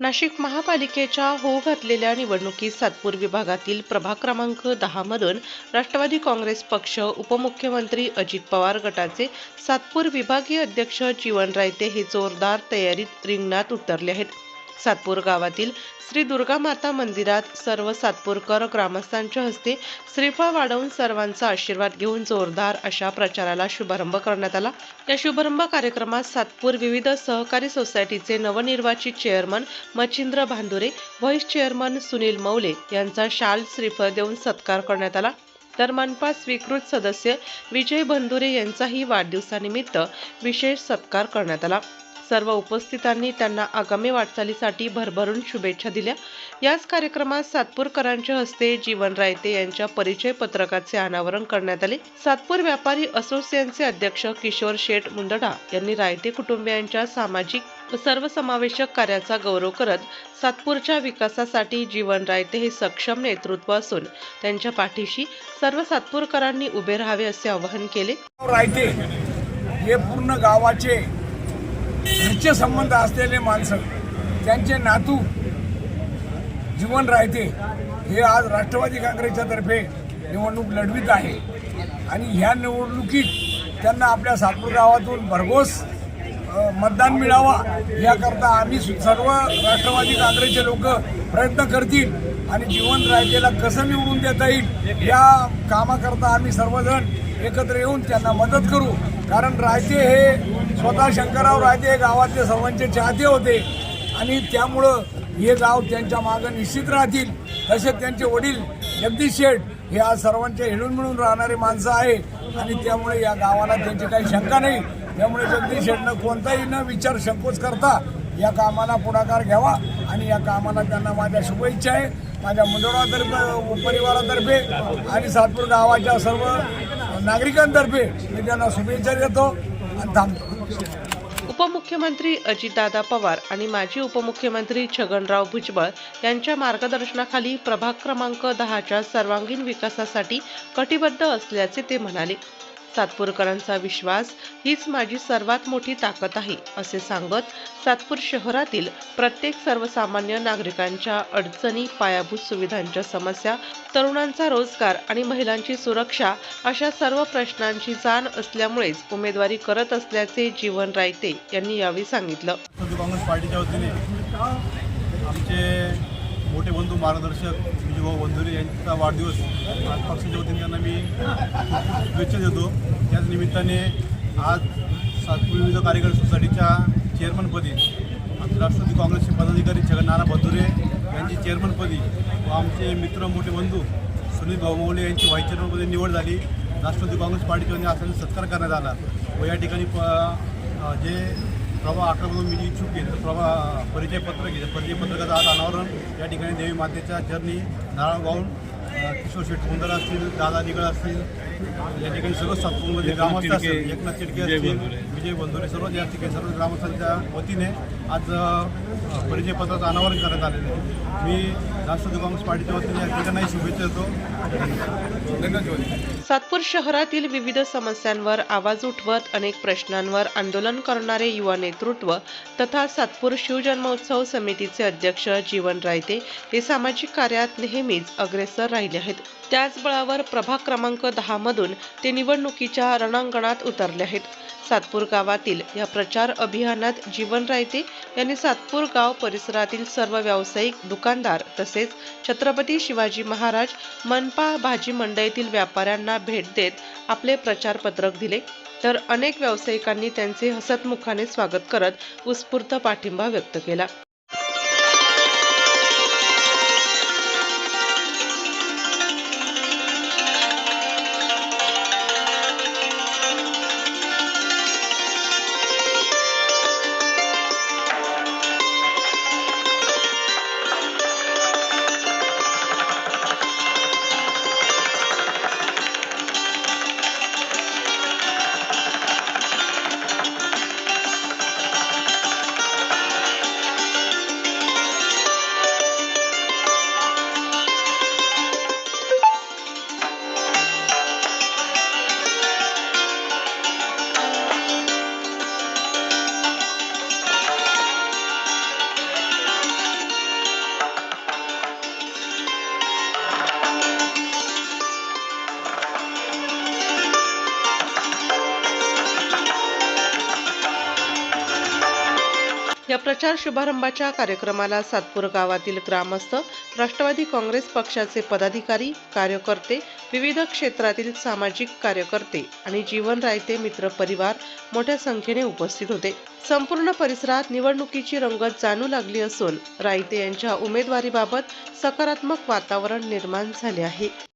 नाशिक महापालिकेच्या होऊ घातलेल्या निवडणुकीत सातपूर विभागातील प्रभाग क्रमांक 10 मधून राष्ट्रवादी काँग्रेस पक्ष उपमुख्यमंत्री अजित पवार गटाचे सातपूर विभागीय अध्यक्ष जीवन रायते हे जोरदार तयारीत रिंगणात उतरले आहेत। सातपूर गावातील श्री दुर्गा माता मंदिरात सर्व सातपूरकर ग्रामस्थांच्या हस्ते श्रीफळ वाढवून सर्वांचा आशीर्वाद घेऊन जोरदार अशा प्रचाराला शुभारंभ करण्यात आला। या शुभारंभ कार्यक्रमात सातपूर विविध सहकारी सोसायटीचे नवनिर्वाचित chairman Machhindra Bhandure, vice chairman Sunil Maule यांचा शाल श्रीफळ देऊन सत्कार करण्यात आला। तर मनपा स्वीकृत सदस्य विजय बंधुरे यांचाही वाढदिवसानिमित्त विशेष सत्कार करण्यात आला। सर्व उपस्थितांनी त्यांना आगामी वाटचालीसाठी भरभरून शुभेच्छा दिल्या। याच कार्यक्रमात सातपूरकरांच्या हस्ते जीवन रायते यांच्या परिचय पत्रकाचे अनावरण करण्यात आले। सातपूर व्यापारी असोसिएशनचे अध्यक्ष किशोर शेठ मुंदडा यांनी रायते कुटुंबियांच्या सामाजिक व सर्वसमावेशक कार्याचा गौरव करत सातपूरच्या विकासासाठी जीवन रायते हे सक्षम नेतृत्व असून त्यांच्या पाठीशी सर्व सातपूरकरांनी उभे राहावे असे आवाहन केले। रायते हे पूर्ण गावाचे घरचे संबंध असलेले माणसं, त्यांचे नातू जीवन रायते हे आज राष्ट्रवादी काँग्रेसच्या तर्फे निवडणूक लढवित आहे आणि ह्या निवडणुकीत त्यांना आपल्या सातपूर गावातून भरघोस मतदान मिळावा याकरता आम्ही सर्व राष्ट्रवादी काँग्रेसचे लोक प्रयत्न करतील आणि जीवन रायतेला कसं निवडून देता येईल या कामाकरता आम्ही सर्वजण एकत्र येऊन त्यांना मदत करू। कारण रायते हे स्वतः शंकरराव रायते गावातले सर्वांचे चाहते होते आणि त्यामुळं हे गाव त्यांच्या मागं निश्चित राहतील। तसेच त्यांचे वडील जगदीश शेठ हे आज सर्वांचे हिळून मिळून राहणारे माणसं आहे आणि त्यामुळे या गावाला त्यांची काही शंका नाही। त्यामुळे जगदीश शेठनं कोणताही न विचार संकोच करता या कामाला पुढाकार घ्यावा आणि या कामाला त्यांना माझ्या शुभेच्छा आहे। माझ्या मंडळातर्फे, परिवारातर्फे आणि सातपूर गावाच्या सर्व नागरिकांतर्फे मी त्यांना शुभेच्छा देतो आणि थांबतो। उपमुख्यमंत्री अजितदादा पवार आणि माजी उपमुख्यमंत्री छगनराव भुजबळ यांच्या मार्गदर्शनाखाली प्रभाग क्रमांक 10च्या सर्वांगीण विकासासाठी कटिबद्ध असल्याचे ते म्हणाले। सातपूरकरांचा विश्वास हीच माझी सर्वात मोठी ताकद आहे असे सांगत सातपूर शहरातील प्रत्येक सर्वसामान्य नागरिकांच्या अडचणी, पायाभूत सुविधांच्या समस्या, तरुणांचा रोजगार आणि महिलांची सुरक्षा अशा सर्व प्रश्नांची जाण असल्यामुळेच उमेदवारी करत असल्याचे जीवन रायते यांनी यावेळी सांगितलं। काँग्रेस पार्टीच्या वतीने आमचे मोठे बंधू मार्गदर्शक विजयभाऊ बंधुरे यांचा वाढदिवस आज पक्षाच्या वतीने त्यांना मी शुभेच्छा देतो। त्याच निमित्ताने आज सातपूर विविध कार्यकारी सोसायटीच्या चेअरमनपदी आमचे राष्ट्रवादी काँग्रेसचे पदाधिकारी छगननाना बंधुरे यांची चेअरमनपदी व आमचे मित्र मोठे बंधू सुनील भाऊ मौले यांची व्हाईस चेअरमनपदी निवड झाली। राष्ट्रवादी काँग्रेस पार्टीच्या वतीने आज सत्कार करण्यात आला व या ठिकाणी जे प्रभा 11मधून मी इच्छुक आहे तर परिचयपत्रकाचं आज अनावरण या ठिकाणी देवी मातेच्या चरणी नारळ वाहून किशोर शेठ मुंदडा असतील, दादा निगळ असतील, या ठिकाणी सर्व सातपूरमध्ये ग्रामस्थ असतील, एकनाथ चिडके असतील, विजय बंधुरे, सर्व या ठिकाणी सर्व ग्रामस्थांच्या वतीने आज परिचयपत्राचं अनावरण करण्यात आलेलं आहे। मी राष्ट्रवादी काँग्रेस पार्टीच्या वतीने या ठिकाणी शुभेच्छा देतो। सातपूर शहरातील विविध समस्यांवर आवाज उठवत अनेक प्रश्नांवर आंदोलन करणारे युवा नेतृत्व तथा सातपूर शिवजन्मोत्सव समितीचे अध्यक्ष जीवन रायते हे सामाजिक कार्यात नेहमीच अग्रेसर राहिले आहेत। त्याच बळावर प्रभाग क्रमांक 10 मधून ते निवडणुकीच्या रणांगणात उतरले आहेत। सातपूर गावातील या प्रचार अभियानात जीवन रायते यांनी सातपूर गाव परिसरातील सर्व व्यावसायिक, दुकानदार तसेच छत्रपती शिवाजी महाराज मनपा भाजी मंडईतील व्यापाऱ्यांना भेट देत आपले प्रचार पत्रक दिले। तर अनेक व्यावसायिकांनी त्यांचे हसतमुखाने स्वागत करत उत्स्फूर्त पाठिंबा व्यक्त केला। या प्रचार शुभारंभाच्या कार्यक्रमाला सातपूर गावातील ग्रामस्थ, राष्ट्रवादी काँग्रेस पक्षाचे पदाधिकारी, कार्यकर्ते, विविध क्षेत्रातील सामाजिक कार्यकर्ते आणि जीवन रायते मित्र परिवार मोठ्या संख्येने उपस्थित होते. संपूर्ण परिसरात निवडणुकीची रंगत जाणू लागली असून रायते यांच्या उमेदवारीबाबत सकारात्मक वातावरण निर्माण झाले आहे.